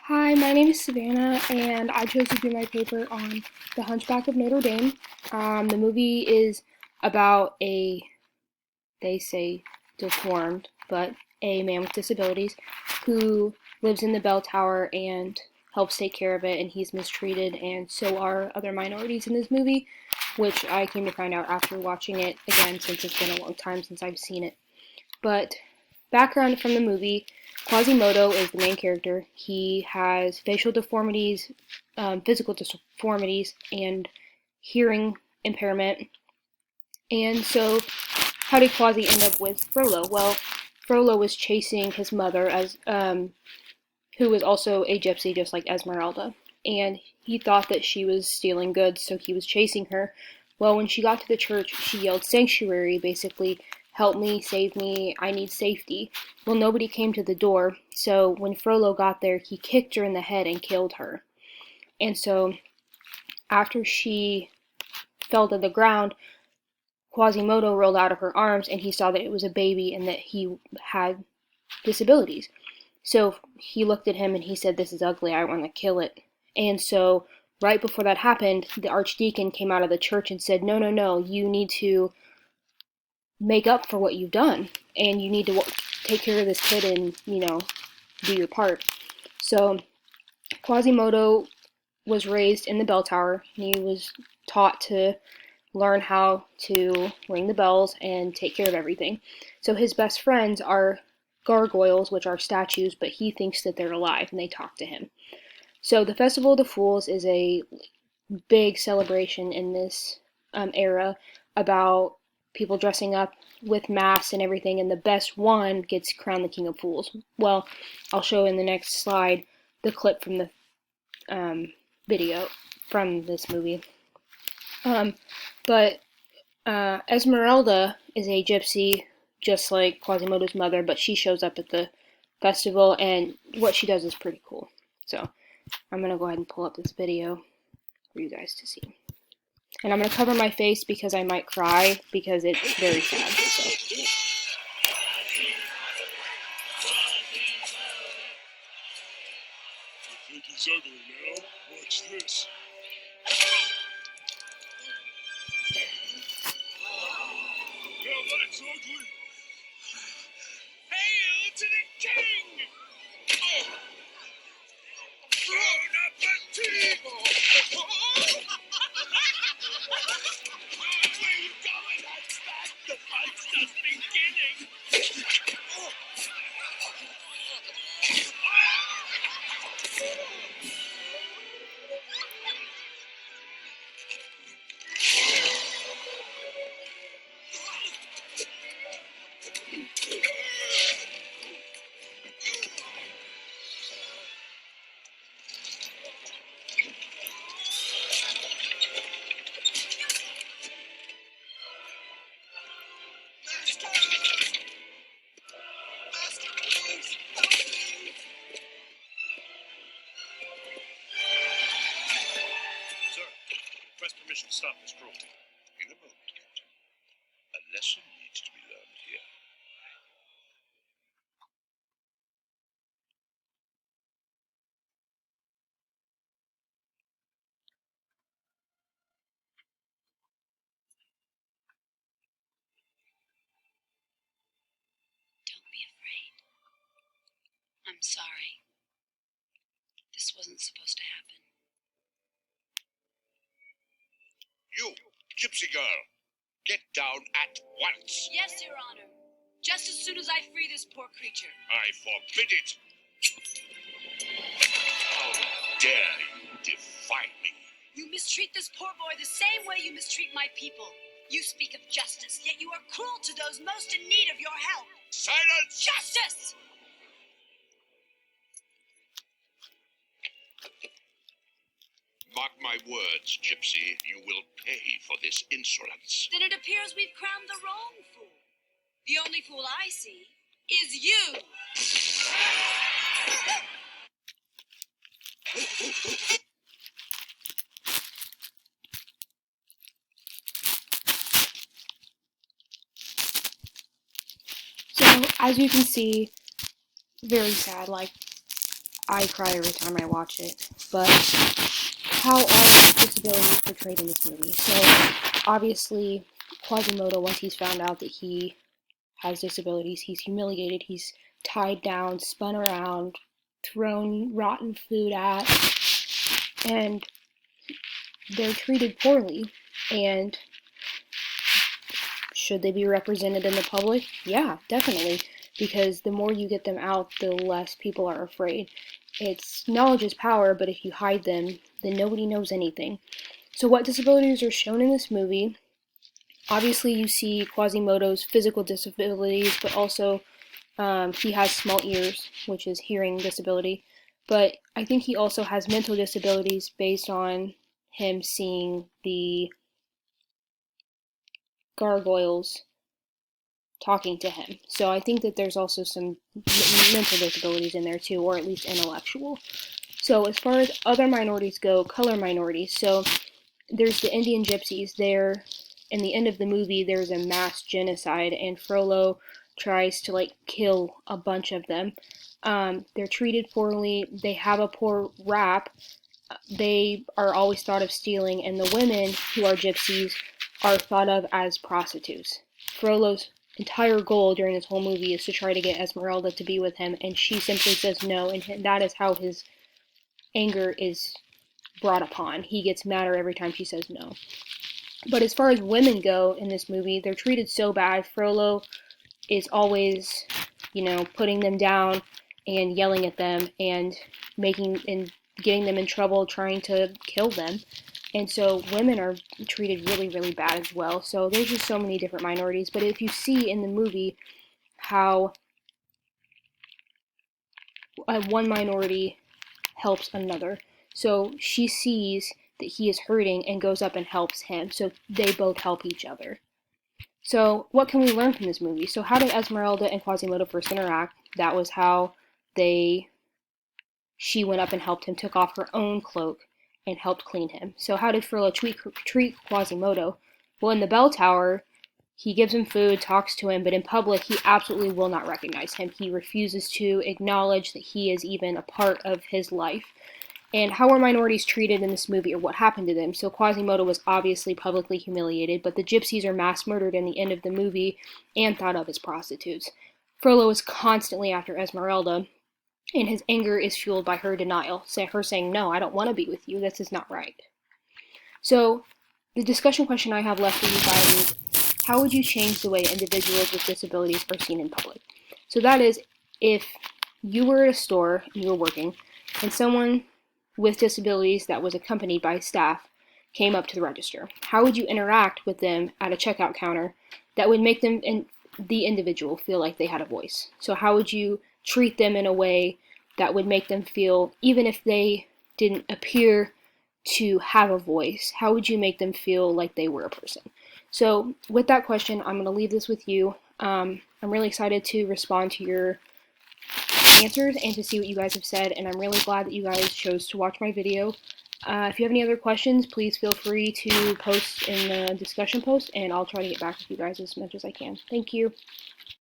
Hi, my name is Savannah, and I chose to do my paper on the Hunchback of Notre Dame. The movie is about they say deformed, but a man with disabilities who lives in the bell tower and helps take care of it, and he's mistreated, and so are other minorities in this movie, which I came to find out after watching it again since it's been a long time since I've seen it. But background from the movie: Quasimodo is the main character. He has facial deformities, physical deformities, and hearing impairment. And so, how did Quasi end up with Frollo? Well, Frollo was chasing his mother, as who was also a gypsy, just like Esmeralda. And he thought that she was stealing goods, so he was chasing her. Well, when she got to the church, she yelled sanctuary, basically, help me, save me, I need safety. Well, nobody came to the door, so when Frollo got there, he kicked her in the head and killed her. And so, after she fell to the ground, Quasimodo rolled out of her arms and he saw that it was a baby and that he had disabilities. So he looked at him and he said, "This is ugly, I want to kill it." And so, right before that happened, the archdeacon came out of the church and said, "No, no, no, you need to make up for what you've done, and you need to take care of this kid and, do your part." So, Quasimodo was raised in the bell tower. He was taught to learn how to ring the bells and take care of everything. So his best friends are gargoyles, which are statues, but he thinks that they're alive and they talk to him. So the Festival of the Fools is a big celebration in this era about people dressing up with masks and everything, and the best one gets crowned the King of Fools. Well, I'll show in the next slide the clip from the video from this movie. But Esmeralda is a gypsy, just like Quasimodo's mother, but she shows up at the festival, and what she does is pretty cool. So I'm going to go ahead and pull up this video for you guys to see. And I'm going to cover my face because I might cry because it's very sad. So. You think he's ugly now? Watch this. Now that's ugly. Hail to the king! Bon appetit! Where you going, Hunchback? The fight's just beginning. Sir, request permission to stop this cruelty. In a moment, Captain. A lesson needs to be learned here. Don't be afraid. I'm sorry. This wasn't supposed to happen. You, gypsy girl, get down at once. Yes, Your Honor. Just as soon as I free this poor creature. I forbid it. How dare you defy me? You mistreat this poor boy the same way you mistreat my people. You speak of justice, yet you are cruel to those most in need of your help. Silence! Justice! Mark my words, gypsy. You will pay for this insolence. Then it appears we've crowned the wrong fool. The only fool I see is you. So as you can see, very sad. Like, I cry every time I watch it. But how are disabilities portrayed in this movie? So obviously, Quasimodo, once he's found out that he has disabilities, he's humiliated, he's tied down, spun around, thrown rotten food at, and they're treated poorly. And should they be represented in the public? Yeah, definitely. Because the more you get them out, the less people are afraid. It's knowledge is power, but if you hide them, then nobody knows anything. So what disabilities are shown in this movie? Obviously, you see Quasimodo's physical disabilities, but also he has small ears, which is hearing disability. But I think he also has mental disabilities based on him seeing the gargoyles talking to him. So I think that there's also some mental disabilities in there too, or at least intellectual. So as far as other minorities go, color minorities. So there's the Indian Gypsies. There, in the end of the movie, there's a mass genocide, and Frollo tries to like kill a bunch of them. They're treated poorly. They have a poor rap. They are always thought of stealing, and the women who are gypsies are thought of as prostitutes. Frollo's entire goal during this whole movie is to try to get Esmeralda to be with him, and she simply says no, and that is how his anger is brought upon. He gets madder every time she says no. But as far as women go in this movie, they're treated so bad. Frollo is always, putting them down and yelling at them and getting them in trouble, trying to kill them. And so women are treated really, really bad as well. So there's just so many different minorities. But if you see in the movie how one minority helps another. So she sees that he is hurting and goes up and helps him. So they both help each other. So what can we learn from this movie? So how did Esmeralda and Quasimodo first interact? That was how she went up and helped him, took off her own cloak, and helped clean him. So how did Frollo treat Quasimodo? Well, in the bell tower, he gives him food, talks to him, but in public, he absolutely will not recognize him. He refuses to acknowledge that he is even a part of his life. And how were minorities treated in this movie, or what happened to them? So Quasimodo was obviously publicly humiliated, but the gypsies are mass murdered in the end of the movie and thought of as prostitutes. Frollo is constantly after Esmeralda, and his anger is fueled by her denial, her saying, no, I don't want to be with you, this is not right. So the discussion question I have left for you guys is, how would you change the way individuals with disabilities are seen in public? So that is, if you were at a store and you were working, and someone with disabilities that was accompanied by staff came up to the register, how would you interact with them at a checkout counter that would make them and the individual feel like they had a voice? So how would you treat them in a way that would make them feel, even if they didn't appear to have a voice, how would you make them feel like they were a person? So with that question, I'm going to leave this with you. I'm really excited to respond to your answers and to see what you guys have said, and I'm really glad that you guys chose to watch my video. If you have any other questions, please feel free to post in the discussion post, and I'll try to get back with you guys as much as I can. Thank you.